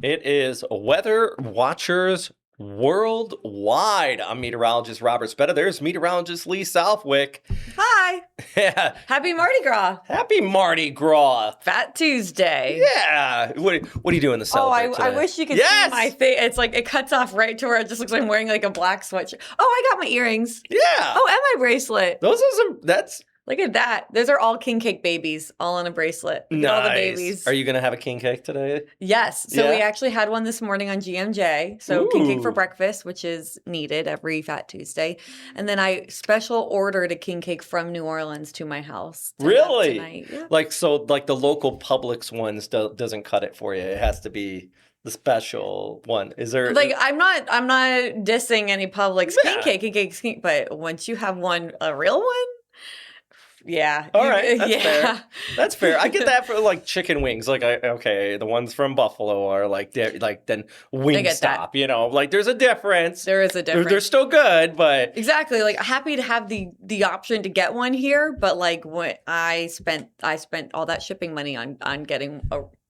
It is Weather Watchers Worldwide. I'm meteorologist Robert Speta. There's meteorologist Lee Southwick. Hi. Yeah. Happy Mardi Gras. Happy Mardi Gras. Fat Tuesday. Yeah. What are you doing to celebrate today? I wish you could see my face. It's like it cuts off right to where it just looks like I'm wearing like a black sweatshirt. Oh, I got my earrings. Yeah. Oh, and my bracelet. Those are that's Look at that. Those are all king cake babies, all on a bracelet. Look at all the babies. Are you going to have a king cake today? Yes. So we actually had one this morning on GMJ. So king cake for breakfast, which is needed every Fat Tuesday. And then I special ordered a king cake from New Orleans to my house. Really? Yeah. Like the local Publix ones doesn't cut it for you. It has to be the special one. Is there like I'm not dissing any Publix king cake, but once you have a real one. Yeah. All right. That's fair. That's fair. I get that for like chicken wings. Like, the ones from Buffalo are like then Wingstop, you know, like there's a difference. There is a difference. They're still good, but. Exactly. Like happy to have the option to get one here. But like when I spent all that shipping money on getting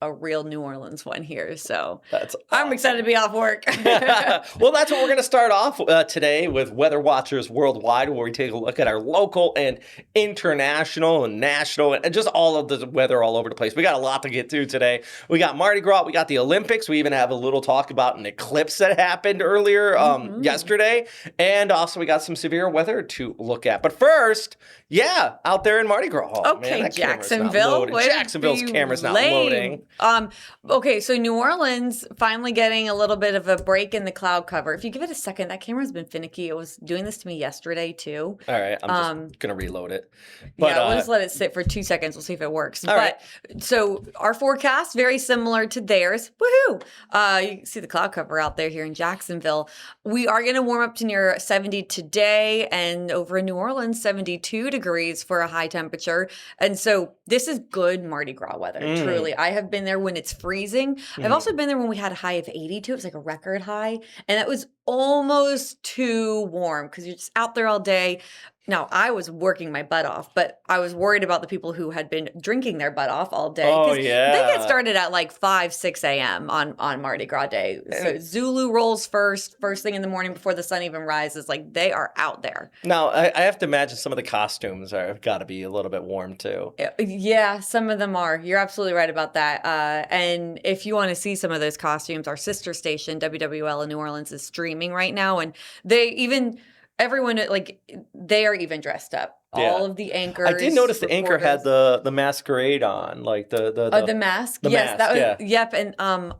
a real New Orleans one here. So I'm excited to be off work. Well, that's what we're going to start off today with Weather Watchers Worldwide, where we take a look at our local and international and national and just all of the weather all over the place. We got a lot to get to today. We got Mardi Gras. We got the Olympics. We even have a little talk about an eclipse that happened earlier yesterday. And also we got some severe weather to look at. But first, out there in Mardi Gras. Oh, okay, man, Jacksonville. Jacksonville's camera's not loading. Okay, so New Orleans finally getting a little bit of a break in the cloud cover. If you give it a second, that camera's been finicky. It was doing this to me yesterday too. All right, I'm just gonna reload it. But, we'll just let it sit for 2 seconds. We'll see if it works. All right. So our forecast very similar to theirs. Woohoo! You can see the cloud cover out there here in Jacksonville. We are going to warm up to near 70 today, and over in New Orleans, 72 degrees for a high temperature. And so this is good Mardi Gras weather. Truly, I have been there when it's freezing. I've also been there when we had a high of 82. It was like a record high, and that was almost too warm because you're just out there all day. Now, I was working my butt off, but I was worried about the people who had been drinking their butt off all day. Oh, yeah. They get started at like 5, 6 a.m. on Mardi Gras Day. So Zulu rolls first thing in the morning before the sun even rises. Like, they are out there. Now, I have to imagine some of the costumes have got to be a little bit warm, too. Yeah, some of them are. You're absolutely right about that. And if you want to see some of those costumes, our sister station, WWL in New Orleans, is streaming right now. And everyone, like, they are even dressed up. Yeah. All of the anchors. I did notice the anchor had the masquerade on, like the mask. The yes, mask, that was yep. And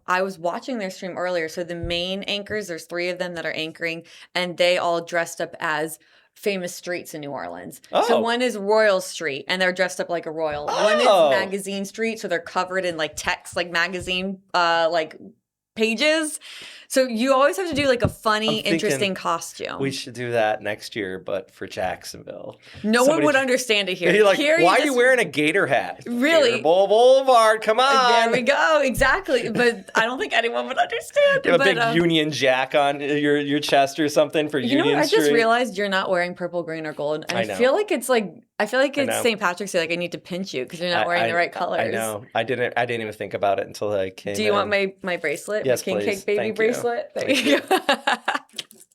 I was watching their stream earlier. So the main anchors, there's 3 of them that are anchoring, and they all dressed up as famous streets in New Orleans. So one is Royal Street, and they're dressed up like a royal. One is Magazine Street, so they're covered in like text, like magazine, like pages. So you always have to do like a funny, interesting costume. We should do that next year, but for Jacksonville. No one would understand it here. You're like, here why are you wearing a gator hat? Really? Gator Boulevard, come on. There we go. Exactly. But I don't think anyone would understand. You have a big Union Jack on your chest or something for Union Street. You know what? I just realized you're not wearing purple, green, or gold. And I feel like it's St. Patrick's Day. Like I need to pinch you because you're not wearing the right colors. I know. I didn't even think about it until I came. Do you want my bracelet? Yes, my King please. Cake baby Thank bracelet? There you go.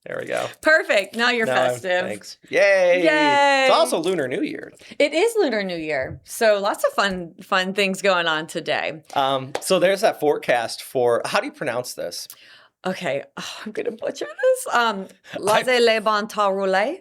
There we go. Perfect. Now you're festive. Thanks. Yay. Yay. It's also Lunar New Year. It is Lunar New Year. So lots of fun things going on today. So there's that forecast for, how do you pronounce this? Okay. Oh, I'm going to butcher this. Laissez les bon temps rouler.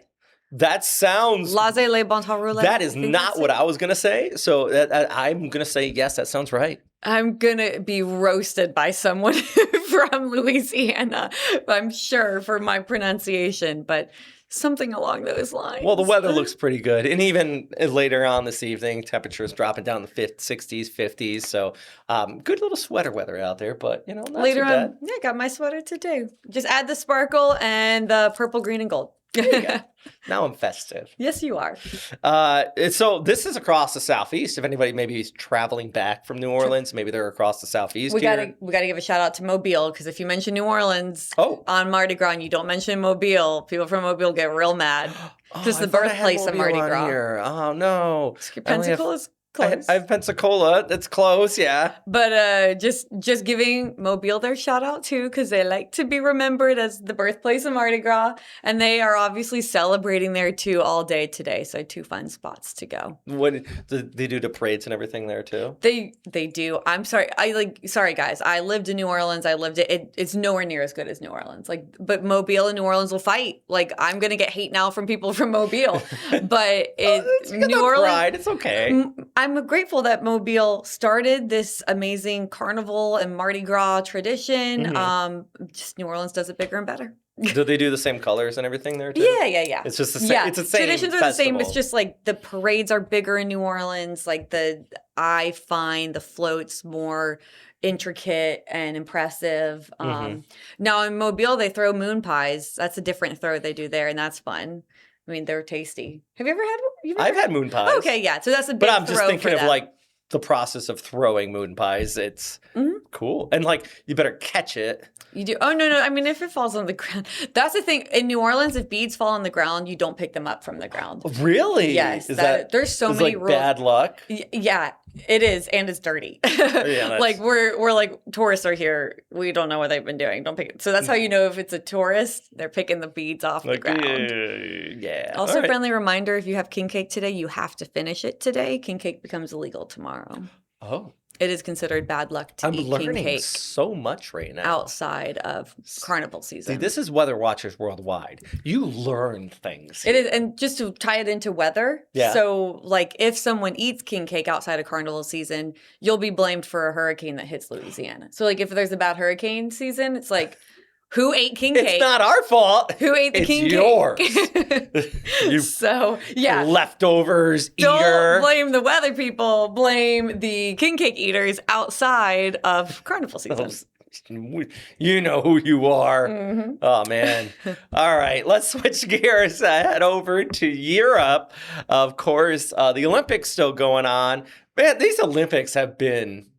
That sounds... Laissez les bon temps rouler. That is not what I was going to say. So I'm going to say, yes, that sounds right. I'm going to be roasted by someone from Louisiana, I'm sure, for my pronunciation, but something along those lines. Well, the weather looks pretty good. And even later on this evening, temperatures dropping down the 60s, 50s. So good little sweater weather out there, but, not later too bad. on, I got my sweater today. Just add the sparkle and the purple, green, and gold. There you go. Now I'm festive. Yes, you are. So this is across the Southeast. If anybody maybe is traveling back from New Orleans, maybe they're across the Southeast. We gotta give a shout out to Mobile, because if you mention New Orleans on Mardi Gras and you don't mention Mobile, people from Mobile get real mad. Because the birthplace of Mardi Gras. Here. Oh no! Your pentacle is Close. I have Pensacola. That's close, yeah. But just giving Mobile their shout out too, because they like to be remembered as the birthplace of Mardi Gras, and they are obviously celebrating there too all day today. So 2 fun spots to go. What do they do the parades and everything there too? They do. I'm sorry. Sorry guys. I lived in New Orleans. It's nowhere near as good as New Orleans. But Mobile and New Orleans will fight. I'm gonna get hate now from people from Mobile, but New Orleans. Pride. It's okay. I'm grateful that Mobile started this amazing carnival and Mardi Gras tradition. Just New Orleans does it bigger and better. Do they do the same colors and everything there too? Yeah. It's just the same. Yeah. It's the same. Traditions are the same. It's just the parades are bigger in New Orleans. I find the floats more intricate and impressive. Now in Mobile, they throw moon pies. That's a different throw they do there, and that's fun. I mean, they're tasty. Have you ever had one? I've had moon pies. Okay, yeah. So that's a big But I'm just throw thinking for of them. the process of throwing moon pies. It's cool. And you better catch it. You do? Oh, no. I mean, if it falls on the ground. That's the thing. In New Orleans, if beads fall on the ground, you don't pick them up from the ground. Really? Yes. There's so many rules. Bad luck? Yeah, it is. And it's dirty. Yeah, we're tourists are here. We don't know what they've been doing. Don't pick it. So that's how you know if it's a tourist, they're picking the beads off the ground. Yeah. Also, friendly reminder, if you have king cake today, you have to finish it today. King cake becomes illegal tomorrow. Oh. It is considered bad luck to eat king cake so much right now. Outside of carnival season. See, this is Weather Watchers Worldwide. You learn things. It is, and just to tie it into weather. Yeah. So, if someone eats king cake outside of carnival season, you'll be blamed for a hurricane that hits Louisiana. So, if there's a bad hurricane season, it's who ate king cake? It's not our fault. Who ate the king cake? It's yours. Yeah. Leftovers, Don't eater. blame the weather people. Blame the king cake eaters outside of carnival season. You know who you are. Oh, man. All right. Let's switch gears. Head over to Europe. Of course, the Olympics still going on. Man, these Olympics have been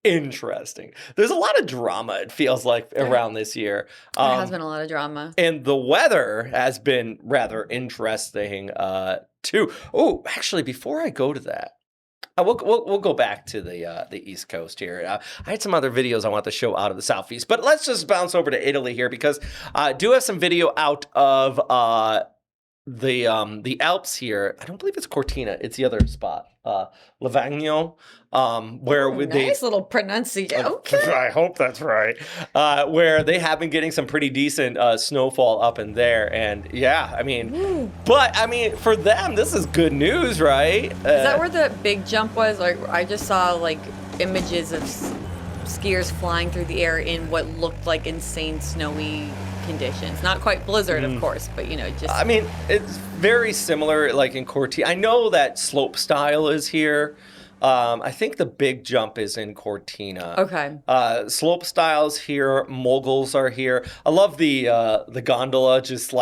interesting. There's a lot of drama, it feels like, around this year. There has been a lot of drama. And the weather has been rather interesting, too. Oh, actually, before I go to that, we'll go back to the East Coast here. I had some other videos I want to show out of the Southeast, but let's just bounce over to Italy here because I do have some video out of the Alps here. I don't believe it's Cortina. It's the other spot, Lavagno, where nice little pronunciation. Okay. I hope that's right. Where they have been getting some pretty decent snowfall up in there, and yeah, I mean, for them, this is good news, right? Is that where the big jump was? I just saw images of skiers flying through the air in what looked like insane snowy conditions. Not quite blizzard, of course, but just. I mean, it's very similar, in Cortina. I know that slope style is here. I think the big jump is in Cortina. Okay. Slope styles here. Moguls are here. I love the gondola, just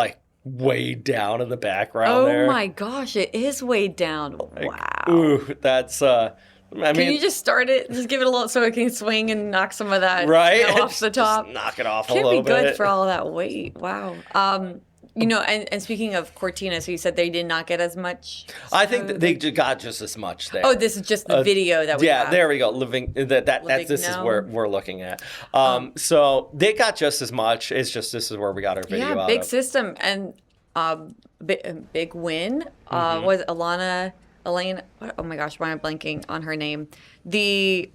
way down in the background there. Oh my gosh, it is way down. Wow. Ooh, that's. Can you just start it? Just give it a little so it can swing and knock some of that snow off the top. Just knock it off a little bit. Can't be good for all that weight. Wow. And speaking of Cortina, so you said they did not get as much. I think that they got just as much there. Oh, this is just the video that we have. There we go. This is where we're looking at. So they got just as much. It's just this is where we got our video out of. Yeah, big system and big win. Was Elaine, oh my gosh, why am I blanking on her name? The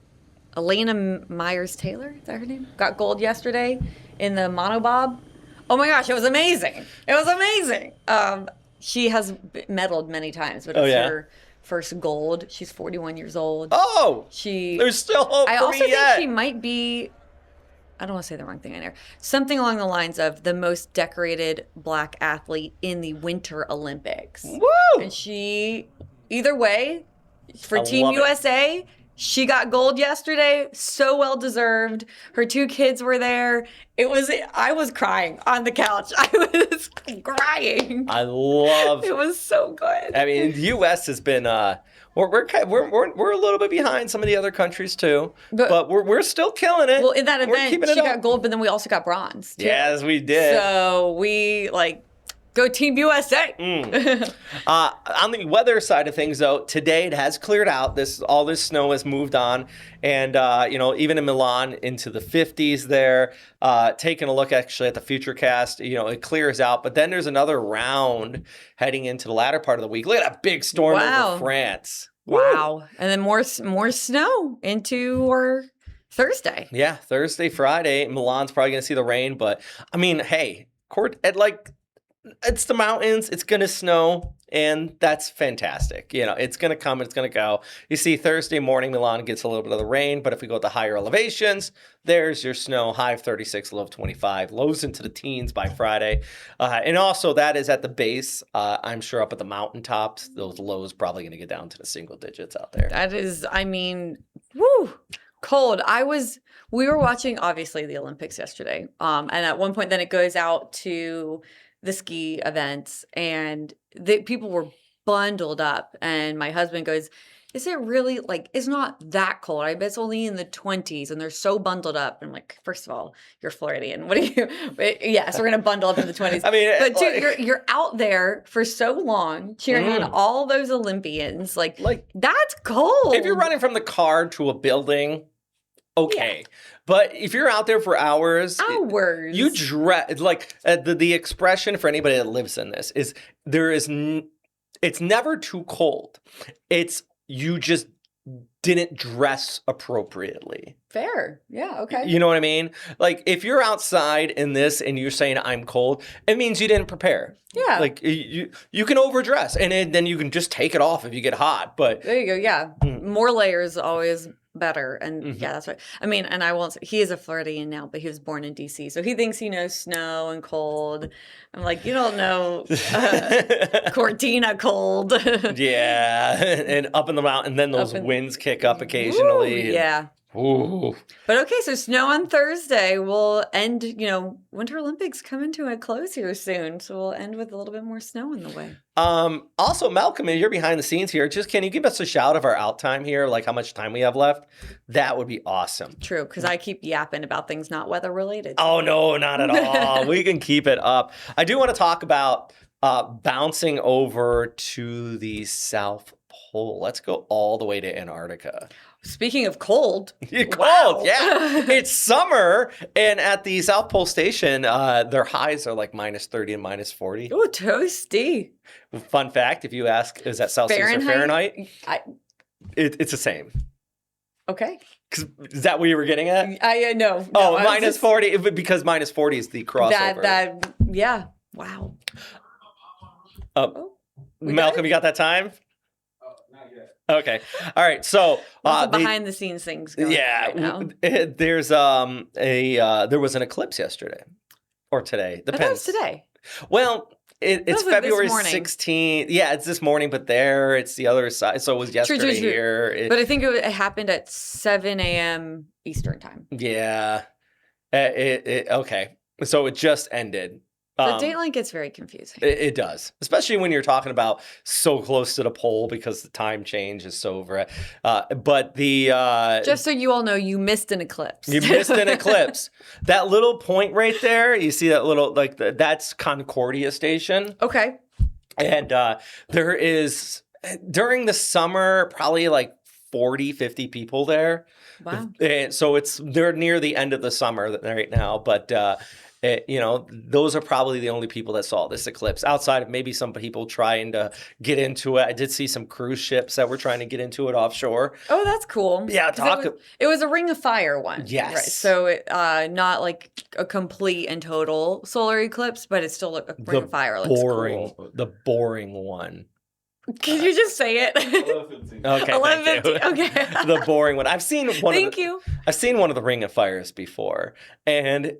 Elena Myers-Taylor, is that her name? Got gold yesterday in the monobob. Oh my gosh, it was amazing. It was amazing. She has medaled many times, but it's her first gold. She's 41 years old. Oh! There's still hope for me yet. I also think she might be, I don't want to say the wrong thing in there, something along the lines of the most decorated black athlete in the Winter Olympics. Woo! And either way, for Team USA, she got gold yesterday. So well deserved. Her 2 kids were there. I was crying on the couch. I was crying. I love. It was so good. I mean, the U.S. has been. We're a little bit behind some of the other countries too, but we're still killing it. Well, in that event, she got gold, but then we also got bronze too. Yes, we did. So we Go Team USA. On the weather side of things, though, today it has cleared out. All this snow has moved on, and even in Milan into the 50s there. Taking a look actually at the Futurecast, it clears out, but then there's another round heading into the latter part of the week. Look at that big storm over France. Wow, Woo. And then more snow into our Thursday. Yeah, Thursday, Friday. Milan's probably going to see the rain, but I mean, hey, it's the mountains. It's going to snow, and that's fantastic. It's going to come, it's going to go. You see, Thursday morning, Milan gets a little bit of the rain, but if we go to higher elevations, there's your snow, high of 36, low of 25, lows into the teens by Friday. And also, that is at the base. I'm sure up at the mountaintops, those lows probably going to get down to the single digits out there. That is, woo, cold. We were watching, obviously, the Olympics yesterday. And at one point, then it goes out to the ski events, and the people were bundled up, and my husband goes, is it really, it's not that cold? I bet it's only in the 20s, and they're so bundled up. And I'm like, first of all, you're Floridian. What are you? Yeah, so we're going to bundle up in the 20s. I mean, but dude, you're out there for so long cheering on all those Olympians. Like that's cold. If you're running from the car to a building, okay. Yeah. But if you're out there for hours, you dread, the expression for anybody that lives in this is it's never too cold. It's you just didn't dress appropriately. Fair. Yeah. Okay. You know what I mean? Like if you're outside in this and you're saying I'm cold, it means you didn't prepare. Yeah. Like you can overdress and then you can just take it off if you get hot. But there you go. Yeah. More layers always better. And yeah, that's right. I mean, and I won't say, he is a Floridian now, but he was born in DC. So he thinks he knows snow and cold. I'm like, you don't know Cortina cold. Yeah. And up in the mountain, then those winds kick up occasionally. Ooh, yeah. Ooh. But okay, so snow on Thursday will end, Winter Olympics coming to a close here soon. So we'll end with a little bit more snow in the way. Also, Malcolm, you're behind the scenes here. Can you give us a shout of our out time here, like how much time we have left? That would be awesome. True, because I keep yapping about things not weather related. Oh, no, not at all. We can keep it up. I do want to talk about bouncing over to the South Pole. Let's go all the way to Antarctica. Speaking of cold. Cold, wow. Yeah. It's summer, and at the South Pole Station, their highs are like minus 30 and minus 40. Ooh, toasty. Fun fact, if you ask, is that Celsius or Fahrenheit? It's the same. Okay. Is that what you were getting at? No. Oh, minus 40, because minus 40 is the crossover. Yeah. Wow. Malcolm, you got that time? Okay. All right. So behind the scenes things going right now. There's there was an eclipse yesterday or today. Depends. That was today. Well, it's February 16th. Yeah, it's this morning, but it's the other side. So it was yesterday here. But I think it happened at 7 a.m. Eastern time. Yeah. Okay. So it just ended. The dateline gets very confusing. It does, especially when you're talking about so close to the pole because the time change is so over. But just so you all know, you missed an eclipse. You missed an eclipse. That little point right there, you see that little that's Concordia Station. Okay. And there is during the summer probably like 40, 50 people there. Wow. And so they're near the end of the summer right now, but. Those are probably the only people that saw this eclipse outside of maybe some people trying to get into it. I did see some cruise ships that were trying to get into it offshore. Oh, that's cool. Yeah, it was a Ring of Fire one. Yes. Right. So not like a complete and total solar eclipse, but it's still a Ring of Fire. The boring one. Can you just say it? Okay, 11:15. Okay. The boring one. I've seen one. Thank you. I've seen one of the Ring of Fires before, and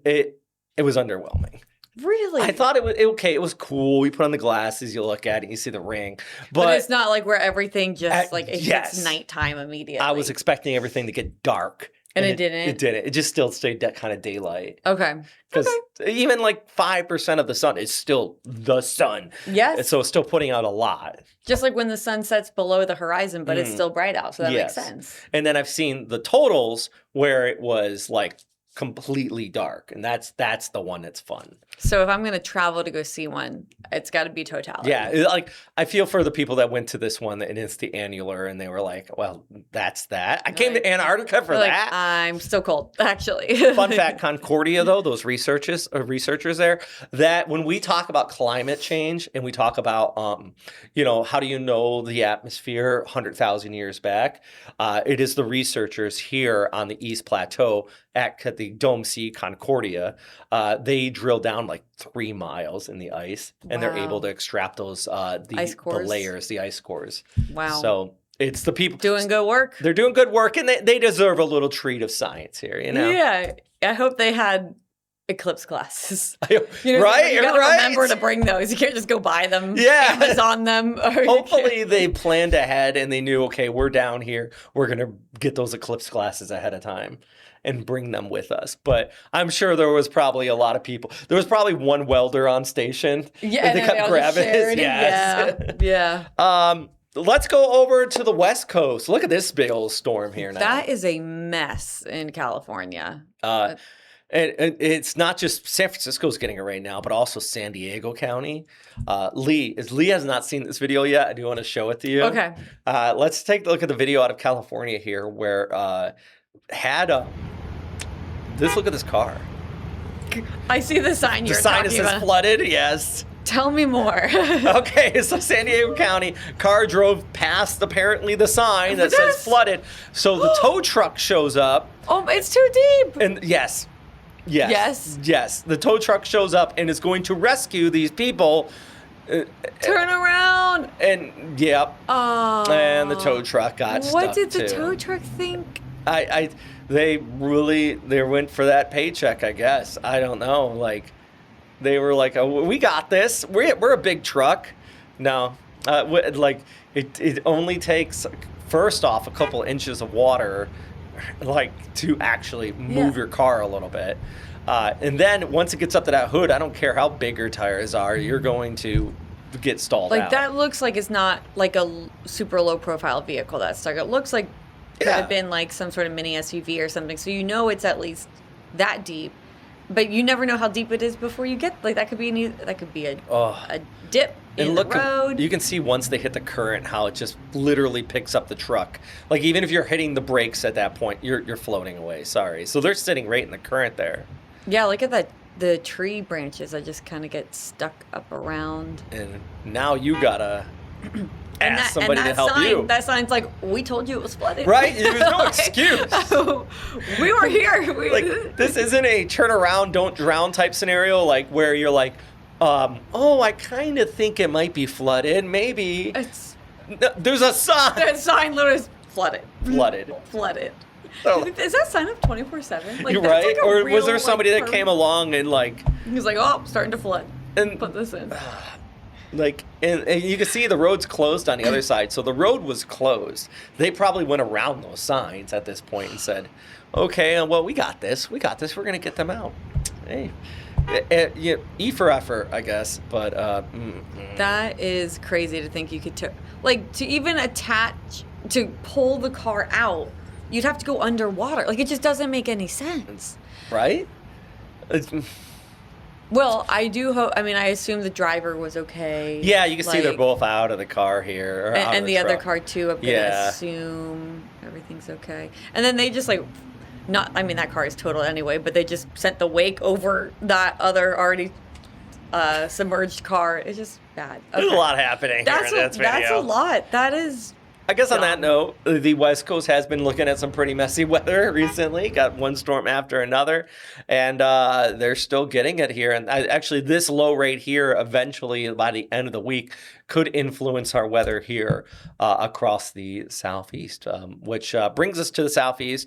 it was underwhelming. Really? I thought it was okay. It was cool. You put on the glasses, you look at it, you see the ring. But it's not like where everything just hits nighttime immediately. I was expecting everything to get dark. And it didn't? It didn't. It just still stayed that kind of daylight. Okay. Because even like 5% of the sun is still the sun. Yes. So it's still putting out a lot. Just like when the sun sets below the horizon, but it's still bright out. So that makes sense. And then I've seen the totals where it was like completely dark, and that's the one that's fun. So if I'm going to travel to go see one, it's got to be totality. Yeah, like I feel for the people that went to this one, and it's the annular, and they were like, "Well, that's that." I came to Antarctica for that. I'm still cold, actually. Fun fact: Concordia, though, those researchers there, that when we talk about climate change and we talk about, how do you know the atmosphere 100,000 years back? It is the researchers here on the East Plateau at the Dome C Concordia. They drill down like 3 miles in the ice, and they're able to extract those ice cores. The layers, the ice cores. Wow! So it's the people doing good work. They're doing good work, and they deserve a little treat of science here. Yeah, I hope they had eclipse glasses. Right? You gotta remember to bring those. You can't just go buy them. Yeah, Amazon them. Hopefully they planned ahead and they knew, okay, we're down here. We're gonna get those eclipse glasses ahead of time and bring them with us. But I'm sure there was probably a lot of people. There was probably one welder on station. Yeah, they kept grabbing his. Yes. Yeah. Let's go over to the West Coast. Look at this big old storm here now. That is a mess in California. And it's not just San Francisco's getting it right now, but also San Diego County. Lee has not seen this video yet. I do want to show it to you. Okay. Let's take a look at the video out of California here, where look at this car. I see the sign you're talking about. The sign says flooded. Yes. Tell me more. Okay, so San Diego County car drove past apparently the sign that says flooded. So the tow truck shows up. Oh, it's too deep. And yes. The tow truck shows up and is going to rescue these people. Turn around. And yep. And the tow truck got stuck. What did the tow truck think? They went for that paycheck, I guess. I don't know. Like, they were like, oh, we got this. We're a big truck. No, it only takes, first off, a couple inches of water, like, to actually move your car a little bit. And then once it gets up to that hood, I don't care how big your tires are, you're going to get stalled out. Like, that looks like it's not like a super low profile vehicle that's stuck. It looks like it could have been like some sort of mini SUV or something. So you know it's at least that deep. But you never know how deep it is before you get, like, that could be a dip in the road. You can see once they hit the current how it just literally picks up the truck. Like, even if you're hitting the brakes at that point, you're floating away. Sorry. So they're sitting right in the current there. Yeah, look at that. The tree branches that just kind of get stuck up around. And now you gotta ask somebody to help you. That sign's like, we told you it was flooded. Right? There's no excuse. We were here. Like, this isn't a turn around, don't drown type scenario, like where you're like, I kind of think it might be flooded. Maybe. There's a sign. That sign literally is flooded. Flooded. Oh. Is that sign up 24/7? Like, you're right. Like, or was there somebody that came along and like... He's like, oh, starting to flood. And put this in. Like, and you can see the road's closed on the other side. So the road was closed. They probably went around those signs at this point and said, okay, well, we got this. We're going to get them out. Hey, E for effort, I guess. But that is crazy to think you could, to even attach, to pull the car out, you'd have to go underwater. Like, it just doesn't make any sense. Right? Well, I do hope. I mean, I assume the driver was okay. Yeah, you can see they're both out of the car here. And the other car, too. I'm going to assume everything's okay. And then they just, that car is total anyway, but they just sent the wake over that other already submerged car. It's just bad. Okay. There's a lot happening here in this video. That's a lot. That is... I guess on that note, the West Coast has been looking at some pretty messy weather recently. Got one storm after another, and they're still getting it here. And actually, this low rate here, eventually by the end of the week, could influence our weather here across the southeast, which brings us to the southeast.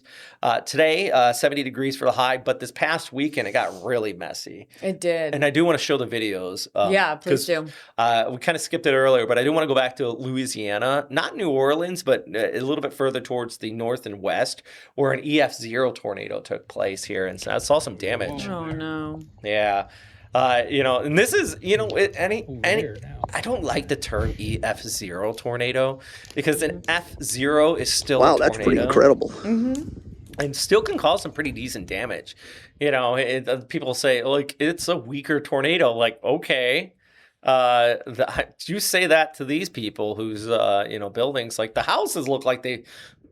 Today, 70 degrees for the high, but this past weekend, it got really messy. It did. And I do want to show the videos. Yeah, please do. We kind of skipped it earlier, but I do want to go back to Louisiana, not New Orleans, but a little bit further towards the north and west, where an EF0 tornado took place here. And so I saw some damage. Oh, no. Yeah. And this is, I don't like the term EF0 tornado because an F0 is still a tornado. Wow, that's pretty incredible. Mm-hmm. and still can cause some pretty decent damage. People say, like, it's a weaker tornado. Like, okay. You say that to these people whose, buildings, like the houses look like they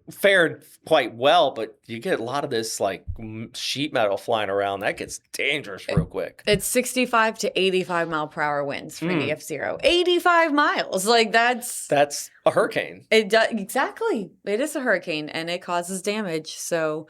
fared quite well, but you get a lot of this like sheet metal flying around. That gets dangerous real quick. It's 65 to 85 mile per hour winds for the F0. 85 miles. Like that's a hurricane. It does exactly. It is a hurricane and it causes damage. So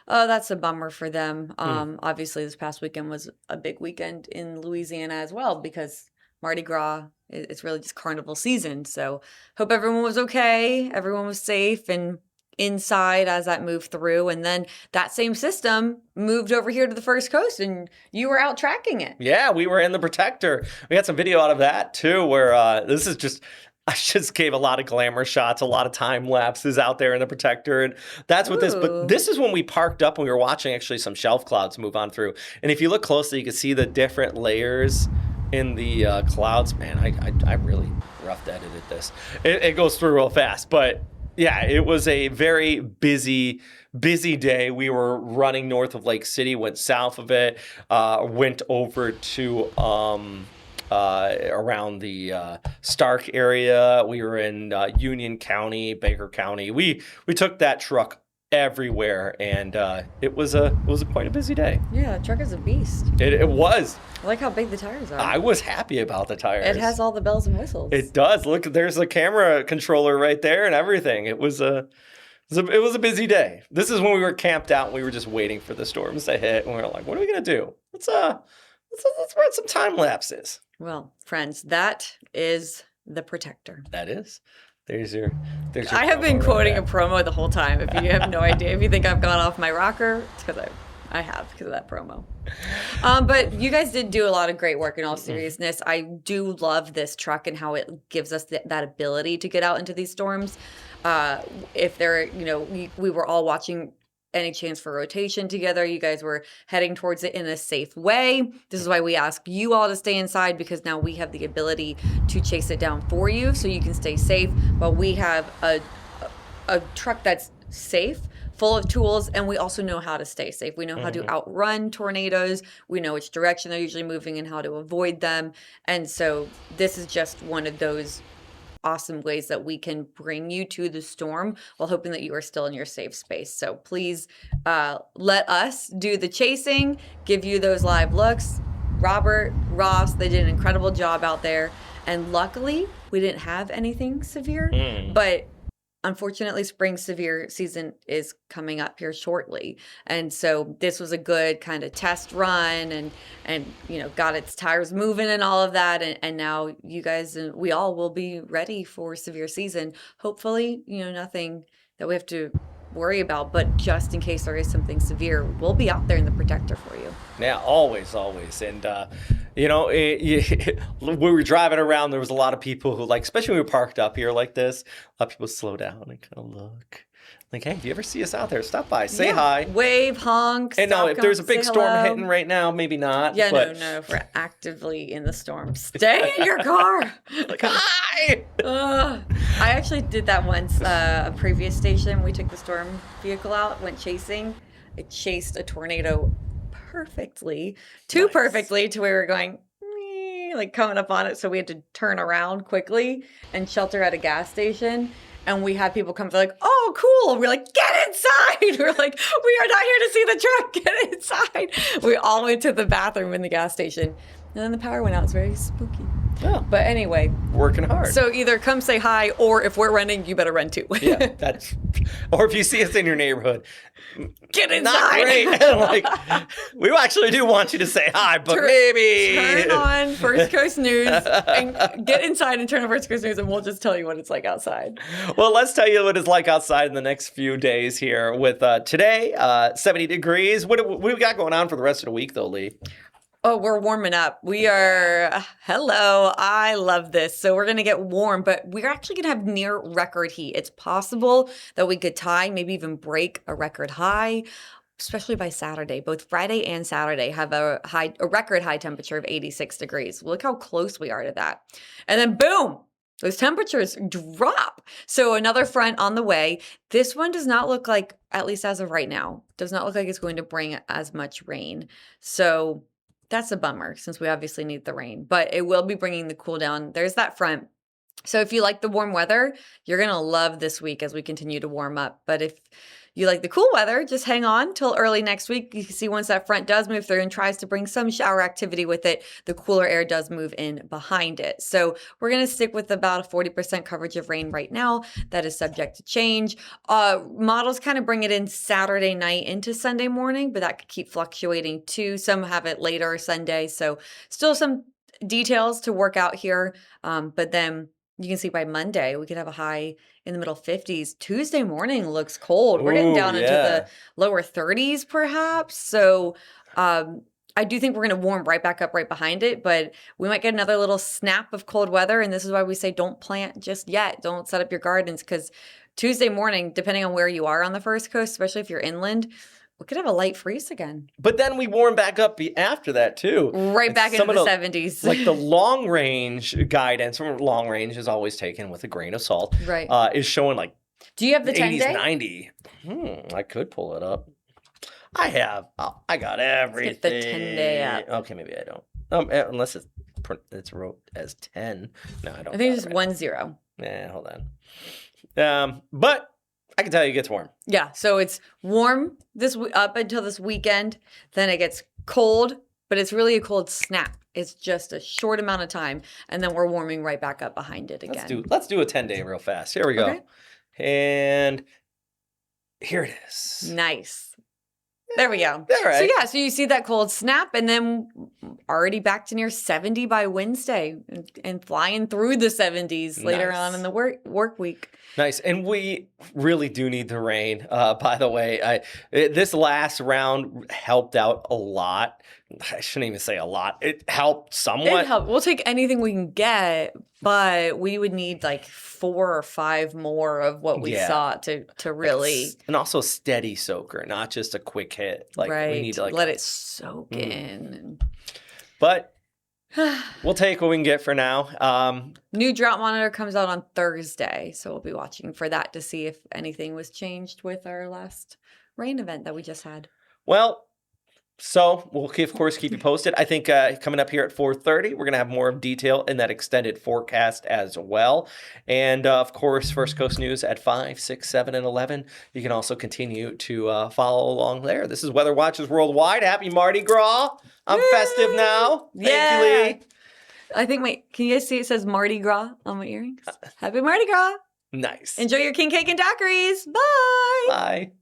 that's a bummer for them. Obviously this past weekend was a big weekend in Louisiana as well because Mardi Gras, it's really just carnival season. So hope everyone was okay. Everyone was safe and inside as that moved through. And then that same system moved over here to the First Coast and you were out tracking it. Yeah, we were in the Protector. We got some video out of that too, where I just gave a lot of glamour shots, a lot of time lapses out there in the Protector. And that's what but this is when we parked up and we were watching actually some shelf clouds move on through. And if you look closely, you can see the different layers in the clouds. Man, I really rough edited this. It goes through real fast, but yeah, it was a very busy day. We were running north of Lake City, went south of it, went over to around the Stark area. We were in Union County, Baker County. We took that truck everywhere, and it was quite a busy day. Yeah, the truck is a beast. It was. I like how big the tires are. I was happy about the tires. It has all the bells and whistles. It does. Look, there's a camera controller right there and everything. It was a busy day. This is when we were camped out and we were just waiting for the storms to hit, and we were like, what are we gonna do? Let's run some time lapses. Well, friends, that is the Protector. That is. There's your I have been quoting a promo the whole time. If you have no idea, if you think I've gone off my rocker, it's because I have because of that promo. But you guys did do a lot of great work in all seriousness. I do love this truck and how it gives us that ability to get out into these storms. If there, we were all watching any chance for rotation together. You guys were heading towards it in a safe way. This is why we ask you all to stay inside, because now we have the ability to chase it down for you so you can stay safe. But we have a truck that's safe, full of tools, and we also know how to stay safe. We know how to outrun tornadoes. We know which direction they're usually moving and how to avoid them. And so this is just one of those awesome ways that we can bring you to the storm while hoping that you are still in your safe space. So please let us do the chasing, give you those live looks. Robert, Ross, they did an incredible job out there. And luckily, we didn't have anything severe, but unfortunately, spring severe season is coming up here shortly. And so this was a good kind of test run and got its tires moving and all of that. And now you guys and we all will be ready for severe season. Hopefully, nothing that we have to worry about, but just in case there is something severe, we'll be out there in the Protector for you. Yeah, always. And, we were driving around, there was a lot of people who, especially when we were parked up here like this, a lot of people slow down and kind of look. Like, hey, if you ever see us out there, stop by, say hi. Wave, honk, and no, if there's a big storm hitting right now, maybe not. Yeah, but... no, if we're actively in the storm, stay in your car. Hi! I actually did that once, a previous station. We took the storm vehicle out, went chasing. It chased a tornado perfectly, perfectly to where we were going, coming up on it. So we had to turn around quickly and shelter at a gas station. And we had people come, they're like, oh, cool. We're like, get inside. We're like, we are not here to see the truck. Get inside. We all went to the bathroom in the gas station. And then the power went out. It's very spooky. Oh. But anyway. Working hard. So either come say hi, or if we're running, you better run too. Yeah, or if you see us in your neighborhood, get inside. Not great. We actually do want you to say hi, but maybe. Turn on First Coast News and get inside and turn on First Coast News, and we'll just tell you what it's like outside. Well, let's tell you what it's like outside in the next few days here with today, 70 degrees. What do we got going on for the rest of the week, though, Lee? Oh, we're warming up. We are, hello, I love this. So we're going to get warm, but we're actually going to have near record heat. It's possible that we could tie, maybe even break a record high, especially by Saturday. Both Friday and Saturday have a record high temperature of 86 degrees. Look how close we are to that. And then boom, those temperatures drop. So another front on the way. This one does not look like, at least as of right now, does not look like it's going to bring as much rain. So that's a bummer since we obviously need the rain, but it will be bringing the cool down. There's that front. So if you like the warm weather, you're going to love this week as we continue to warm up. But if you like the cool weather, just hang on till early next week. You can see once that front does move through and tries to bring some shower activity with it, the cooler air does move in behind it. So we're going to stick with about a 40% coverage of rain right now. That is subject to change. Models kind of bring it in Saturday night into Sunday morning, but that could keep fluctuating too. Some have it later Sunday. So still some details to work out here. But then you can see by Monday, we could have a high in the middle 50s. Tuesday morning looks cold. We're getting down into the lower 30s perhaps. So I do think we're going to warm right back up right behind it, but we might get another little snap of cold weather. And this is why we say don't plant just yet. Don't set up your gardens because Tuesday morning, depending on where you are on the First Coast, especially if you're inland, we could have a light freeze again. But then we warm back up after that, too. Right back into the 70s. Like the long range guidance, long range is always taken with a grain of salt, right? Is showing like do you have the 80s, 10-day? 90. I could pull it up. I have. Oh, I got everything. Let's get the 10-day up. Okay, maybe I don't. Unless it's wrote as 10. No, I don't. I think it's 10. Yeah, hold on. But I can tell you it gets warm. Yeah, so it's warm up until this weekend. Then it gets cold, but it's really a cold snap. It's just a short amount of time, and then we're warming right back up behind it again. Let's do a 10-day real fast. Here we go. Okay. And here it is. Nice. There we go. All right. So you see that cold snap, and then already back to near 70 by Wednesday, and flying through the 70s later on in the work week. Nice. And we really do need the rain. By the way, this last round helped out a lot. I shouldn't even say a lot. It helped somewhat. It helped. We'll take anything we can get, but we would need like 4 or 5 more of what we saw to really. And also steady soaker, not just a quick hit. Like we need to let it soak in. But we'll take what we can get for now. New drought monitor comes out on Thursday, so we'll be watching for that to see if anything was changed with our last rain event that we just had. Well, so we'll, of course, keep you posted. I think coming up here at 4:30, we're going to have more detail in that extended forecast as well. And, of course, First Coast News at 5, 6, 7, and 11. You can also continue to follow along there. This is Weather Watchers Worldwide. Happy Mardi Gras. I'm festive now. Thank you, Lee. I think, can you guys see it says Mardi Gras on my earrings? Happy Mardi Gras. Nice. Enjoy your king cake and daiquiris. Bye. Bye.